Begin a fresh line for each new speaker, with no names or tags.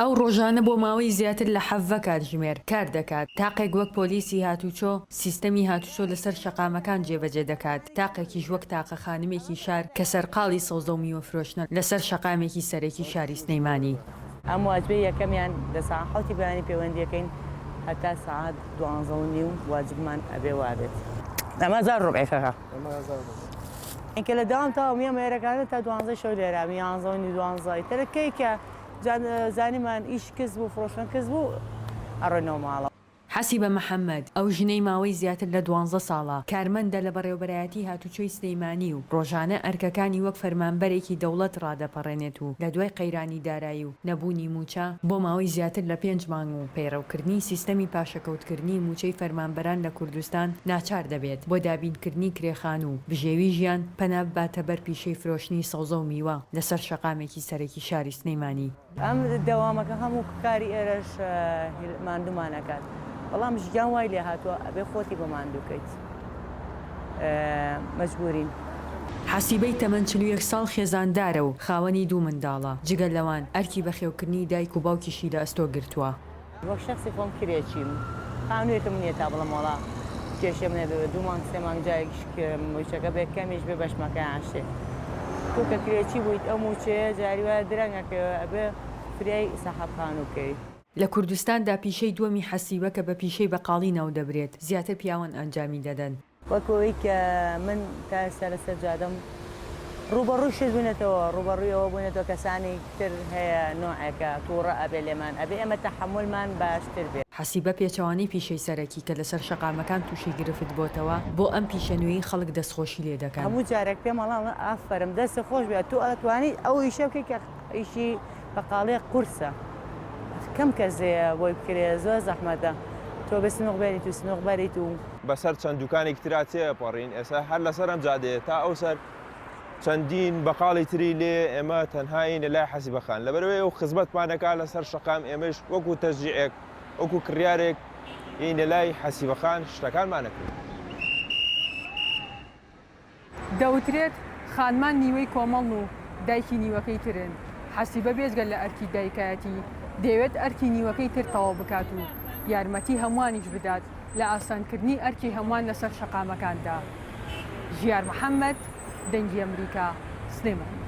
ئەو ڕۆژانە بۆ ماوەی زیاتر لە حەڤە کاتژمێر کار دەکات. تاقێک وەک پۆلیسی هاتوچۆ سیستەمی هاتوچۆ لەسەر شەقامەکان جێبەجێ دەکات. تاقێکیش وەک تاقە خانمێکی شار کە سەرقاڵی سەوزە و میوەفرۆشتنە لەسەر شەقامێکی سەرەکی شاری سلەیمانی.
ئەم واجبەی یەکەمیان لە ساعت 7 بەیانی پەیوەندیەکەین هەتا ساعت 12:30 واجبمان ئەبێ وابێت. ئەمە 1000 ڕوبعێکەکە. اینکە لە داوام تاوە میە مێرەکانە تا 12 شەو لێرە 11:12 تەرەکەی کە زانیمان ئیش کەس بوو فڕۆشتن کەس بوو ئەڕێنەوە ماڵە.
حەسیبە محەممەد ئەو ژنەی ماوەی زیاتر لە 12 ساڵە کارمەندە لە بەڕێوەبەرایەتی هاتوچۆی سلەیمانی و ڕۆژانە ئەرکەکانی وەک فەرمانبەرێکی دەوڵەت ڕادەپەڕێنێت و لە دوای قەیرانی دارایی و نەبوونی موچە بۆ ماوەی زیاتر لە 5 مانگ و پەیڕەوکردنی سیستەمی پاشەکەوتکردنی موچەی فەرمانبەران لە کوردستان ناچار دەبێت بۆ دابینکردنی کرێخان و بژێوی ژیان پەنا باتە بەر پیشەی فرۆشتنی سەوزە و میوە لەسەر شەقامێکی سەرەکی شاری سلەیمانی.
ئەم دەوامەکە هەموو کاری ئێرەش ماندوومانەکات. بەڵام ژیان وای لێ هاتووە ئەبێ خۆتی بە ماندووکەیت مەجبورین.
حەسیبەی تەمەن 41 ساڵ خێزاندارە و خاوەنی 2 منداڵە جگەل لەوان ئەرکی بەخێوکردنی دایک و باوکیشی لە ئەستۆ گرتووە.
وەک شخصی خۆم کرێکیم خانوێتم نییە تا بڵم وڵا کێشە منێ بێ 2 مانگ 3 مانگ جایەکیش موچەکە بێ کەمیش بێ بەشمەکە عاشێ تۆ کە کرێکی بوویت ئەو موچەیە جاری وایە درەنگەکە ئەبێ فریای سەحەبخانووکەی.
لە کوردستاندا پیشەی دووەمی حەسیبە کە بە پیشەی بەقاڵی ناو دەبرێت زیاتر پیاوان ئەنجامی دەدەن.
وەکەوەی کە من تا ئێستا لەسەر جادەم ڕوبەڕووشت بوونێتەوە ڕوبەڕوویەوە بوونێتەوە کەسانی تر هەیە نوعێکە تووڕە ئەبێ لێمان ئەبێ ئەمە تەحملمان باشتر بێت.
حەسیبە پێچەوانەی پیشەی سەرەکی کە لەسەر شەقامەکان تووشی گرفت بۆتەوە بۆ ئەم پیشەنوێی خەڵک دەستخۆشی لێ دەکەن.
هەموو جارێک پێم وەڵام ئافەرم دەستە خۆش بێت تو ئەتوانیت ئەو ئیشە بکەی کە ئیشی بەقاڵەیە قورسە کەم کەسەیە بۆی بکرێ زۆر زەحمەتە تۆ بە سنووڕبێنیت و سنووڕبەریت و
بەسەر چەند دوکانێکی ترا تێپەڕین ئێستا هەر لەسەر ئەم جادەیە تا ئەو سەر چەندین بەقاڵی تری لێ ئێمە تەنهاین لە لای حەسیبەخان لەبەرەوەی و خزمەتمانەکە لەسەر شەقام ئێمەش وەکو تەشجیعێک وەکو کڕیارێک ئین لە لای حەسیبەخان شتەکانمانەکرد.
دەوترێت خانمان نیوەی کۆمەڵ و دایکی نیوەکەی ترن. حەسیبە بێجگە لە ئەرکی دایکایەتی دەیەوێت ئەرکی نیوەکەی تر تەواو بکات و یارمەتی هەمووانیش بدات لە ئاسانکردنی ئەرکی هەمووان لەسەر شەقامەکاندا. ژیار محەممەد دەنگی ئەمریکا سلێمانی.